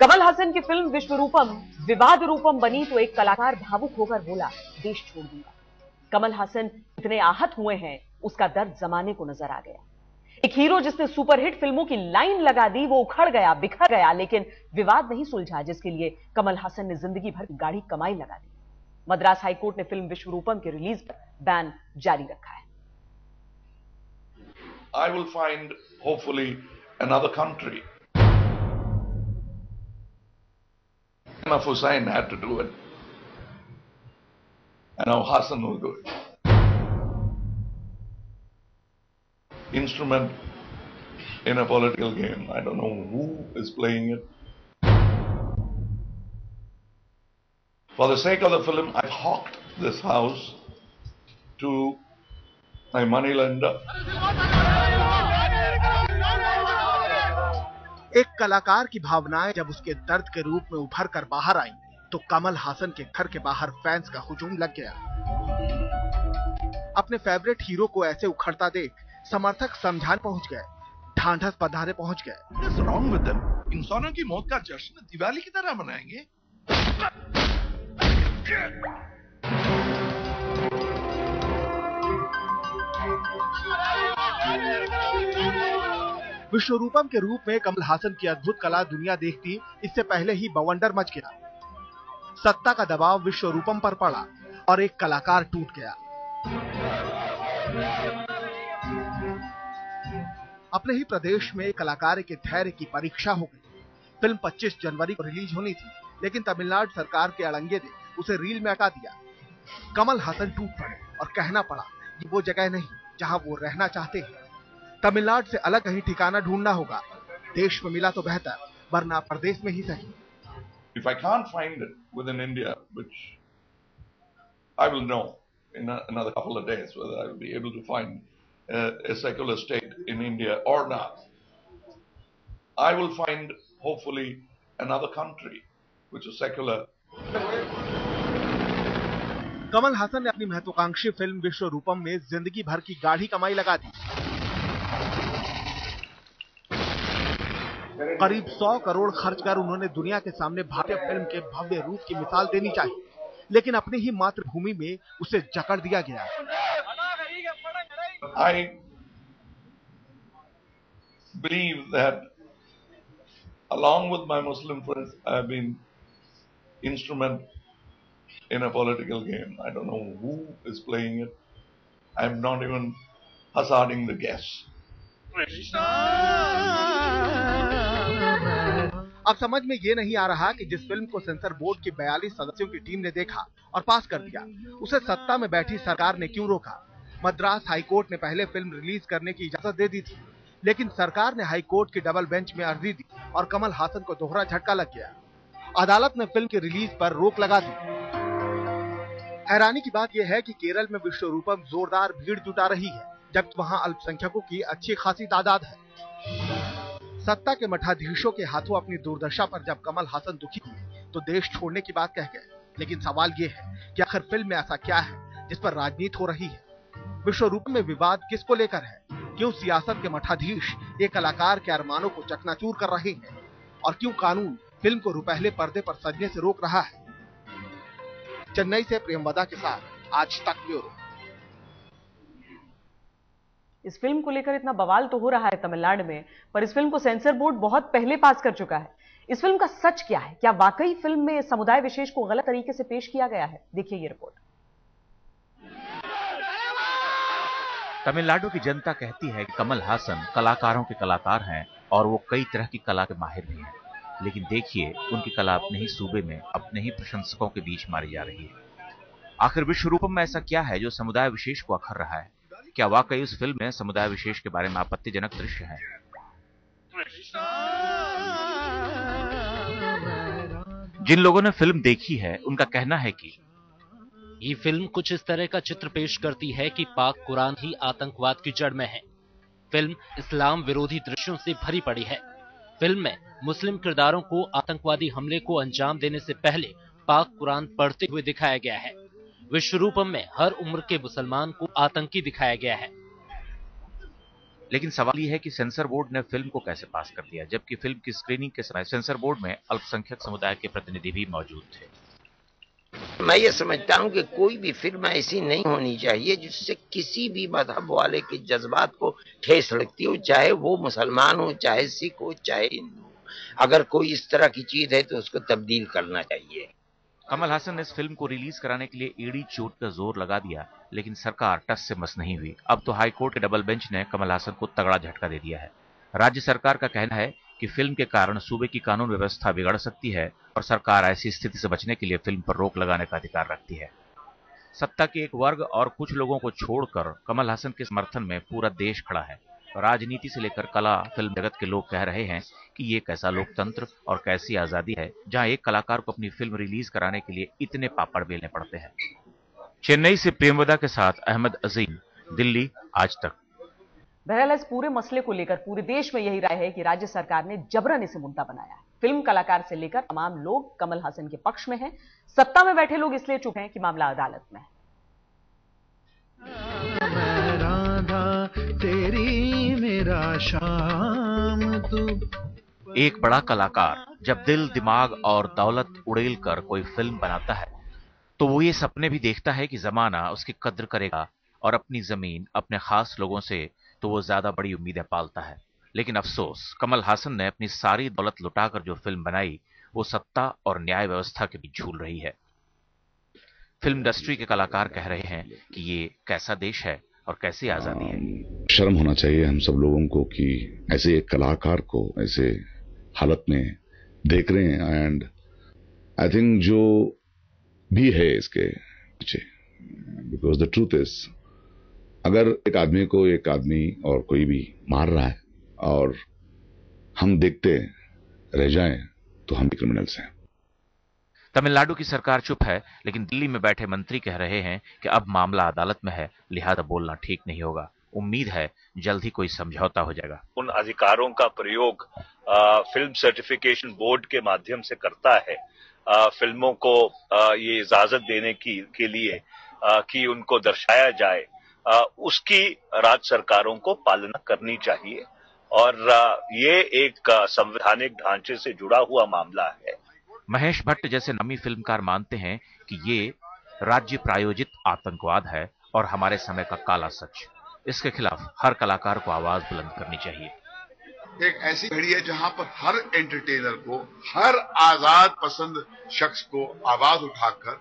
कमल हासन की फिल्म विश्वरूपम विवाद रूपम बनी तो एक कलाकार भावुक होकर बोला, देश छोड़ दूंगा। कमल हासन इतने आहत हुए हैं, उसका दर्द जमाने को नजर आ गया। एक हीरो जिसने सुपरहिट फिल्मों की लाइन लगा दी, वो उखड़ गया, बिखर गया, लेकिन विवाद नहीं सुलझा, जिसके लिए कमल हासन ने जिंदगी भर की गाढ़ी कमाई लगा दी। मद्रास हाईकोर्ट ने फिल्म विश्वरूपम के रिलीज पर बैन जारी रखा है। I will find, hopefully, another country. Imam Hussain had to do it. And now Hassan will do it. Instrument in a political game. I don't know who is playing it. For the sake of the film, I hawked this house to my moneylender. एक कलाकार की भावनाएं जब उसके दर्द के रूप में उभर कर बाहर आई, तो कमल हासन के घर के बाहर फैंस का हुजूम लग गया। अपने फेवरेट हीरो को ऐसे उखड़ता देख समर्थक समझाने पहुंच गए, ढांढस बंधाने पहुंच गए। What's wrong with them? इंसानों की मौत का जश्न दिवाली की तरह मनाएंगे। विश्वरूपम के रूप में कमल हासन की अद्भुत कला दुनिया देखती, इससे पहले ही बवंडर मच गया। सत्ता का दबाव विश्वरूपम पर पड़ा और एक कलाकार टूट गया। अपने ही प्रदेश में कलाकार के धैर्य की परीक्षा हो गई। फिल्म 25 जनवरी को रिलीज होनी थी, लेकिन तमिलनाडु सरकार के अड़ंगे ने उसे रील में अटा दिया। कमल हासन टूट पड़े और कहना पड़ा कि वो जगह नहीं जहां वो रहना चाहते हैं। तमिलनाडु से अलग कहीं ठिकाना ढूंढना होगा। देश में मिला तो बेहतर, वरना प्रदेश में ही सही। If I can't find it within India, which I will know in another couple of days whether I will be able to find a secular state in India or not, I will find hopefully another country which is secular. Kamal Haasan ने अपनी महत्वाकांक्षी film Vishwaroopam में जिंदगी भर की गाढ़ी कमाई लगा दी। करीब 100 करोड़ खर्च कर उन्होंने दुनिया के सामने भारतीय फिल्म के भव्य रूप की मिसाल देनी चाहिए, लेकिन अपनी ही मातृभूमि में उसे जकड़ दिया गया। I believe that along with my Muslim friends, I have been instrument in a political game. I don't know who is playing it. I'm not even hazarding the guess. अब समझ में ये नहीं आ रहा कि जिस फिल्म को सेंसर बोर्ड की 42 सदस्यों की टीम ने देखा और पास कर दिया, उसे सत्ता में बैठी सरकार ने क्यों रोका। मद्रास हाईकोर्ट ने पहले फिल्म रिलीज करने की इजाजत दे दी थी, लेकिन सरकार ने हाईकोर्ट की डबल बेंच में अर्जी दी और कमल हासन को दोहरा झटका लग गया। अदालत ने फिल्म की रिलीज पर रोक लगा दी। हैरानी की बात यह है कि केरल में विश्वरूपम जोरदार भीड़ जुटा रही है, जबकि वहां अल्पसंख्यकों की अच्छी खासी तादाद है। सत्ता के मठाधीशों के हाथों अपनी दुर्दशा पर जब कमल हासन दुखी हुए, तो देश छोड़ने की बात कह गए। लेकिन सवाल ये है कि आखिर फिल्म में ऐसा क्या है जिस पर राजनीति हो रही है। विश्वरूपम में विवाद किसको लेकर है? क्यों सियासत के मठाधीश एक कलाकार के अरमानों को चकनाचूर कर रहे हैं? और क्यों कानून फिल्म को रुपहले पर्दे पर सजने से रोक रहा है? चेन्नई से प्रियंवदा के साथ आज तक ब्यूरो। इस फिल्म को लेकर इतना बवाल तो हो रहा है तमिलनाडु में, पर इस फिल्म को सेंसर बोर्ड बहुत पहले पास कर चुका है। इस फिल्म का सच क्या है? क्या वाकई फिल्म में समुदाय विशेष को गलत तरीके से पेश किया गया है? देखिए ये रिपोर्ट। तमिलनाडु की जनता कहती है कि कमल हासन कलाकारों के कलाकार हैं और वो कई तरह की कला के माहिर भी हैं, लेकिन देखिए उनकी कला अपने ही सूबे में अपने ही प्रशंसकों के बीच मारी जा रही है। आखिर विश्वरूपम में ऐसा क्या है जो समुदाय विशेष को अखर रहा है? क्या वाकई उस फिल्म में समुदाय विशेष के बारे में आपत्तिजनक दृश्य है? जिन लोगों ने फिल्म देखी है उनका कहना है कि ये फिल्म कुछ इस तरह का चित्र पेश करती है कि पाक कुरान ही आतंकवाद की जड़ में है। फिल्म इस्लाम विरोधी दृश्यों से भरी पड़ी है। फिल्म में मुस्लिम किरदारों को आतंकवादी हमले को अंजाम देने से पहले पाक कुरान पढ़ते हुए दिखाया गया है। विश्वरूपम में हर उम्र के मुसलमान को आतंकी दिखाया गया है। लेकिन सवाल यह है कि सेंसर बोर्ड ने फिल्म को कैसे पास कर दिया, जबकि फिल्म की स्क्रीनिंग के समय सेंसर बोर्ड में अल्पसंख्यक समुदाय के प्रतिनिधि भी मौजूद थे। मैं ये समझता हूं कि कोई भी फिल्म ऐसी नहीं होनी चाहिए जिससे किसी भी मजहब वाले के जज्बात को ठेस लगती हो, चाहे वो मुसलमान हो, चाहे सिख हो, चाहे हिंदू हो। अगर कोई इस तरह की चीज है तो उसको तब्दील करना चाहिए। कमल हासन ने इस फिल्म को रिलीज कराने के लिए एड़ी चोट का जोर लगा दिया, लेकिन सरकार टस से मस नहीं हुई। अब तो हाईकोर्ट के डबल बेंच ने कमल हासन को तगड़ा झटका दे दिया है। राज्य सरकार का कहना है कि फिल्म के कारण सूबे की कानून व्यवस्था बिगड़ सकती है और सरकार ऐसी स्थिति से बचने के लिए फिल्म पर रोक लगाने का अधिकार रखती है। सत्ता के एक वर्ग और कुछ लोगों को छोड़कर कमल हासन के समर्थन में पूरा देश खड़ा है। राजनीति से लेकर कला फिल्म जगत के लोग कह रहे हैं कि ये कैसा लोकतंत्र और कैसी आजादी है जहां एक कलाकार को अपनी फिल्म रिलीज कराने के लिए इतने पापड़ बेलने पड़ते हैं। चेन्नई से प्रेमवदा के साथ अहमद अजीम, दिल्ली, आज तक। बहरहाल इस पूरे मसले को लेकर पूरे देश में यही राय है कि राज्य सरकार ने जबरन इसे मुद्दा बनाया है। फिल्म कलाकार से लेकर तमाम लोग कमल हासन के पक्ष में हैं। सत्ता में बैठे लोग इसलिए चुप हैं कि मामला अदालत में है। तेरी मेरा शाम तू। एक बड़ा कलाकार जब दिल, दिमाग और दौलत उड़ेल कर कोई फिल्म बनाता है तो वो ये सपने भी देखता है कि जमाना उसकी कद्र करेगा और अपनी जमीन, अपने खास लोगों से तो वो ज्यादा बड़ी उम्मीदें पालता है। लेकिन अफसोस, कमल हासन ने अपनी सारी दौलत लुटाकर जो फिल्म बनाई वो सत्ता और न्याय व्यवस्था के बीच झूल रही है। फिल्म इंडस्ट्री के कलाकार कह रहे हैं कि ये कैसा देश है और कैसी आजादी है। शर्म होना चाहिए हम सब लोगों को कि ऐसे एक कलाकार को ऐसे हालत में देख रहे हैं। एंड आई थिंक जो भी है इसके पीछे, बिकॉज द ट्रूथ इज, अगर एक आदमी को एक आदमी और कोई भी मार रहा है और हम देखते रह जाएं तो हम भी क्रिमिनल्स हैं। तमिलनाडु की सरकार चुप है, लेकिन दिल्ली में बैठे मंत्री कह रहे हैं कि अब मामला अदालत में है, लिहाजा बोलना ठीक नहीं होगा। उम्मीद है जल्द ही कोई समझौता हो जाएगा। उन अधिकारों का प्रयोग फिल्म सर्टिफिकेशन बोर्ड के माध्यम से करता है फिल्मों को ये इजाजत देने के लिए कि उनको दर्शाया जाए, उसकी राज्य सरकारों को पालना करनी चाहिए। और ये एक संवैधानिक ढांचे से जुड़ा हुआ मामला है। महेश भट्ट जैसे नामी फिल्मकार मानते हैं कि ये राज्य प्रायोजित आतंकवाद है और हमारे समय का काला सच। इसके खिलाफ हर कलाकार को आवाज बुलंद करनी चाहिए। एक ऐसी घड़ी है जहां पर हर एंटरटेनर को, हर आजाद पसंद शख्स को आवाज उठाकर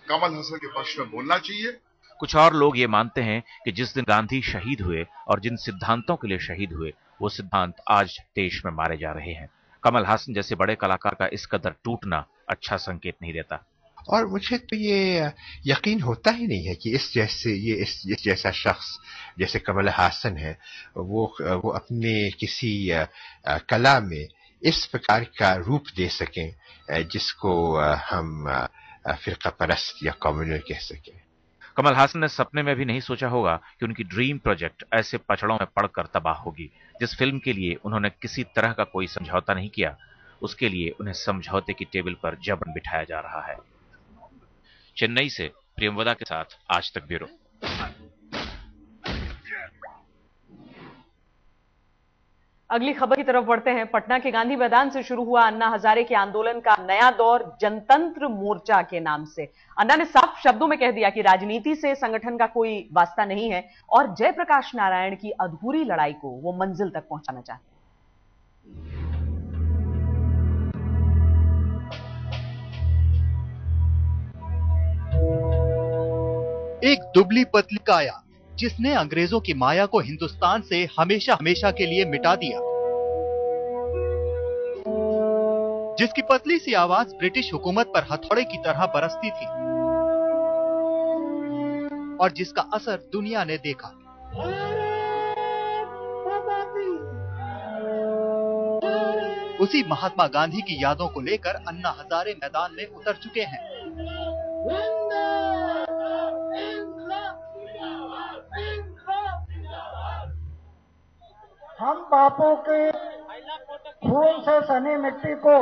कमल हसन के पक्ष में बोलना चाहिए। कुछ और लोग ये मानते हैं कि जिस दिन गांधी शहीद हुए और जिन सिद्धांतों के लिए शहीद हुए वो सिद्धांत आज देश में मारे जा रहे हैं। कमल हासन जैसे बड़े कलाकार का इस कदर टूटना अच्छा संकेत नहीं देता। और मुझे तो ये यकीन होता ही नहीं है कि इस जैसा शख्स जैसे कमल हासन है वो अपने किसी कला में इस प्रकार का रूप दे सकें जिसको हम फिरका परस्त या कम्युनल कह सकें। कमल हासन ने सपने में भी नहीं सोचा होगा कि उनकी ड्रीम प्रोजेक्ट ऐसे पचड़ों में पड़कर तबाह होगी। जिस फिल्म के लिए उन्होंने किसी तरह का कोई समझौता नहीं किया, उसके लिए उन्हें समझौते की टेबल पर जबरन बिठाया जा रहा है। चेन्नई से प्रेमवदा के साथ आज तक ब्यूरो। अगली खबर की तरफ बढ़ते हैं। पटना के गांधी मैदान से शुरू हुआ अन्ना हजारे के आंदोलन का नया दौर जनतंत्र मोर्चा के नाम से। अन्ना ने साफ शब्दों में कह दिया कि राजनीति से संगठन का कोई वास्ता नहीं है और जयप्रकाश नारायण की अधूरी लड़ाई को वो मंजिल तक पहुंचाना चाहते हैं। एक दुबली पतली काया जिसने अंग्रेजों की माया को हिंदुस्तान से हमेशा हमेशा के लिए मिटा दिया, जिसकी पतली सी आवाज ब्रिटिश हुकूमत पर हथौड़े की तरह बरसती थी और जिसका असर दुनिया ने देखा। उसी महात्मा गांधी की यादों को लेकर अन्ना हजारे मैदान में उतर चुके हैं। हम बापू के खून से सनी मिट्टी को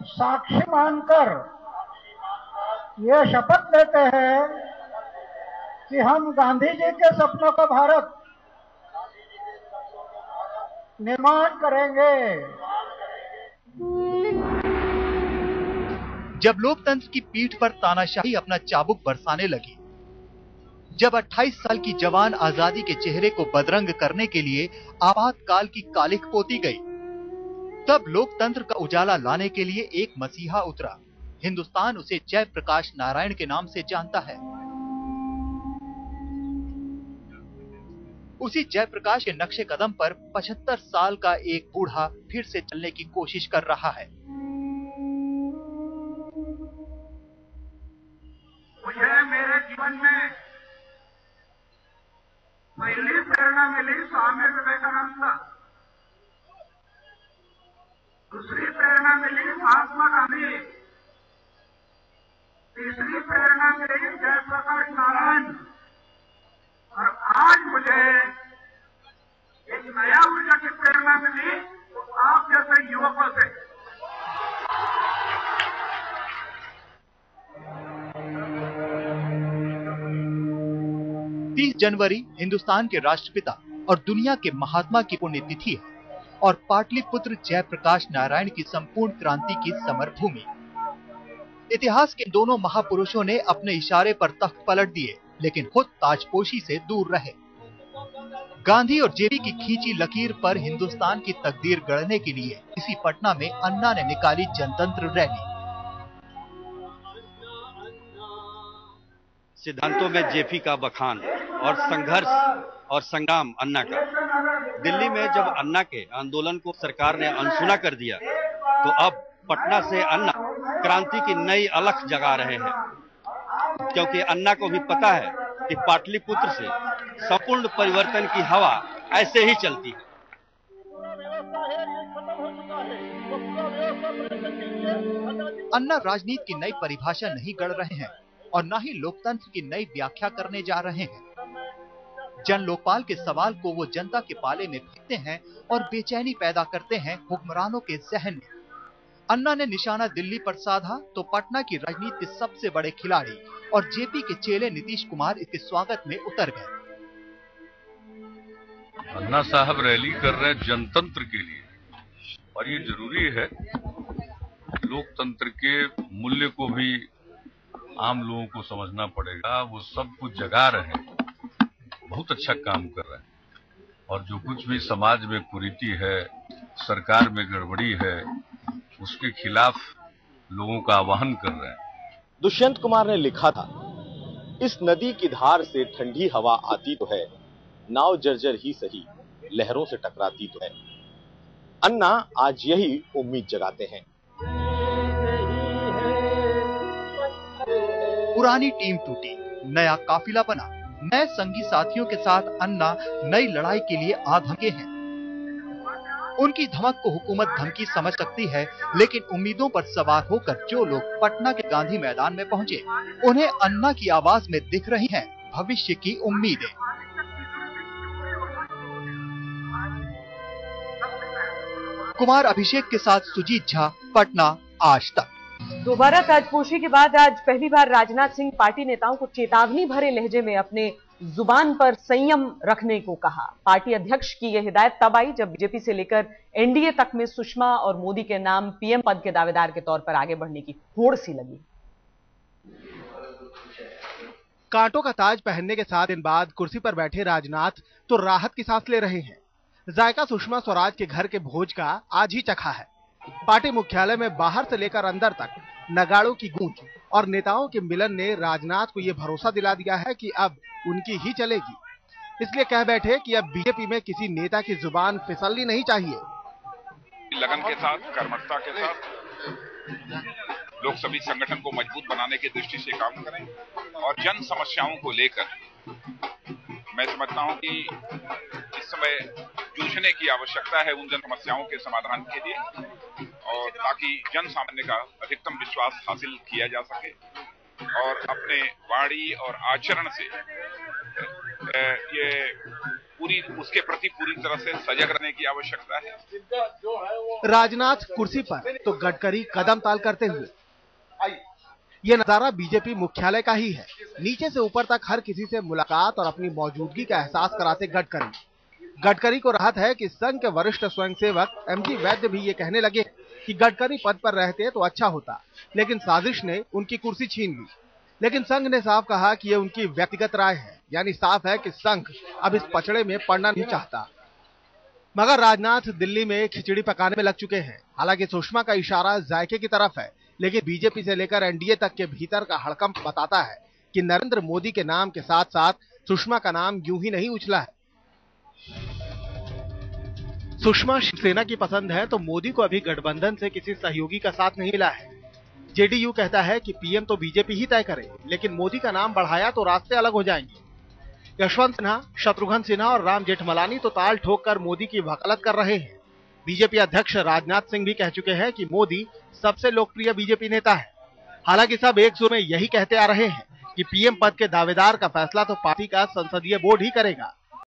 साक्षी मानकर ये शपथ लेते हैं कि हम गांधी जी के सपनों का भारत निर्माण करेंगे। जब लोकतंत्र की पीठ पर तानाशाही अपना चाबुक बरसाने लगी, जब 28 साल की जवान आजादी के चेहरे को बदरंग करने के लिए आपातकाल की कालिख पोती गई, तब लोकतंत्र का उजाला लाने के लिए एक मसीहा उतरा। हिंदुस्तान उसे जयप्रकाश नारायण के नाम से जानता है। उसी जयप्रकाश के नक्शे कदम पर 75 साल का एक बूढ़ा फिर से चलने की कोशिश कर रहा है। मुझे मेरे जीवन में पहली प्रेरणा मिली स्वामी विवेकानंद से, दूसरी प्रेरणा मिली महात्मा गांधी, तीसरी प्रेरणा मिली जयप्रकाश नारायण, और आज मुझे एक नया ऊर्जा की प्रेरणा मिली तो आप जैसे युवकों से। 30 जनवरी हिंदुस्तान के राष्ट्रपिता और दुनिया के महात्मा की पुण्यतिथि है और पाटलिपुत्र जयप्रकाश नारायण की संपूर्ण क्रांति की समर भूमि। इतिहास के दोनों महापुरुषों ने अपने इशारे पर तख्त पलट दिए, लेकिन खुद ताजपोशी से दूर रहे। गांधी और जेपी की खींची लकीर पर हिंदुस्तान की तकदीर गढ़ने के लिए इसी पटना में अन्ना ने निकाली जनतंत्र रैली। सिद्धांतों में जेपी का बखान और संघर्ष और संग्राम अन्ना का। दिल्ली में जब अन्ना के आंदोलन को सरकार ने अनसुना कर दिया, तो अब पटना से अन्ना क्रांति की नई अलख जगा रहे हैं, क्योंकि अन्ना को भी पता है कि पाटलिपुत्र से संपूर्ण परिवर्तन की हवा ऐसे ही चलती है। अन्ना राजनीति की नई परिभाषा नहीं गढ़ रहे हैं और न ही लोकतंत्र की नई व्याख्या करने जा रहे हैं। जन लोकपाल के सवाल को वो जनता के पाले में फेंकते हैं और बेचैनी पैदा करते हैं हुक्मरानों के जहन में। अन्ना ने निशाना दिल्ली पर साधा तो पटना की राजनीति के सबसे बड़े खिलाड़ी और जेपी के चेले नीतीश कुमार इसके स्वागत में उतर गए। अन्ना साहब रैली कर रहे हैं जनतंत्र के लिए, और ये जरूरी है। लोकतंत्र के मूल्य को भी आम लोगों को समझना पड़ेगा। वो सब कुछ जगा रहे हैं, बहुत अच्छा काम कर रहे हैं, और जो कुछ भी समाज में कुरीति है, सरकार में गड़बड़ी है, उसके खिलाफ लोगों का आह्वान कर रहे हैं। दुष्यंत कुमार ने लिखा था, इस नदी की धार से ठंडी हवा आती तो है, नाव जर्जर ही सही लहरों से टकराती तो है। अन्ना आज यही उम्मीद जगाते हैं। पुरानी टीम टूटी, नया काफिला बना, नए संगी साथियों के साथ अन्ना नई लड़ाई के लिए आधमके हैं। उनकी धमक को हुकूमत धमकी समझ सकती है, लेकिन उम्मीदों पर सवार होकर जो लोग पटना के गांधी मैदान में पहुंचे, उन्हें अन्ना की आवाज में दिख रही हैं भविष्य की उम्मीदें। कुमार अभिषेक के साथ सुजीत झा, पटना, आज तक। दोबारा ताजपोशी के बाद आज पहली बार राजनाथ सिंह पार्टी नेताओं को चेतावनी भरे लहजे में अपने जुबान पर संयम रखने को कहा। पार्टी अध्यक्ष की यह हिदायत तब आई जब बीजेपी से लेकर एनडीए तक में सुषमा और मोदी के नाम पीएम पद के दावेदार के तौर पर आगे बढ़ने की होड़ सी लगी। कांटों का ताज पहनने के 7 दिन बाद कुर्सी पर बैठे राजनाथ तो राहत की सांस ले रहे हैं। जायका सुषमा स्वराज के घर के भोज का आज ही चखा है। पार्टी मुख्यालय में बाहर से लेकर अंदर तक नगाड़ों की गूंज और नेताओं के मिलन ने राजनाथ को यह भरोसा दिला दिया है कि अब उनकी ही चलेगी। इसलिए कह बैठे कि अब बीजेपी में किसी नेता की जुबान फिसलनी नहीं चाहिए। लगन के साथ, कर्मठता के साथ लोग सभी संगठन को मजबूत बनाने की दृष्टि से काम करें और जन समस्याओं को लेकर मैं समझता हूं कि इस समय जूझने की आवश्यकता है उन जन समस्याओं के समाधान के लिए, और ताकि जन सामान्य का अधिकतम विश्वास हासिल किया जा सके और अपने वाणी और आचरण से ये उसके प्रति पूरी तरह से सजग रहने की आवश्यकता है। राजनाथ कुर्सी पर तो गडकरी कदम ताल करते हुए। ये नजारा बीजेपी मुख्यालय का ही है। नीचे से ऊपर तक हर किसी से मुलाकात और अपनी मौजूदगी का एहसास कराते गडकरी को राहत है कि संघ के वरिष्ठ स्वयंसेवक एमजी वैद्य भी ये कहने लगे कि गडकरी पद पर रहते तो अच्छा होता, लेकिन साजिश ने उनकी कुर्सी छीन ली। लेकिन संघ ने साफ कहा कि ये उनकी व्यक्तिगत राय है, यानी साफ है कि संघ अब इस पचड़े में पड़ना नहीं चाहता। मगर राजनाथ दिल्ली में खिचड़ी पकाने में लग चुके हैं। हालांकि सुषमा का इशारा जायके की तरफ है, लेकिन बीजेपी से लेकर एनडीए तक के भीतर का हड़कंप बताता है कि नरेंद्र मोदी के नाम के साथ साथ सुषमा का नाम यूं ही नहीं उछला है। सुषमा शिवसेना की पसंद है तो मोदी को अभी गठबंधन से किसी सहयोगी का साथ नहीं मिला है। जेडीयू कहता है कि पीएम तो बीजेपी ही तय करे, लेकिन मोदी का नाम बढ़ाया तो रास्ते अलग हो जाएंगे। यशवंत सिन्हा, शत्रुघ्न सिन्हा और राम जेठमलानी तो ताल ठोक कर मोदी की वकालत कर रहे हैं। बीजेपी अध्यक्ष राजनाथ सिंह भी कह चुके हैं कि मोदी सबसे लोकप्रिय बीजेपी नेता है। हालांकि सब एक सुर में यही कहते आ रहे हैं कि पीएम पद के दावेदार का फैसला तो पार्टी का संसदीय बोर्ड ही करेगा।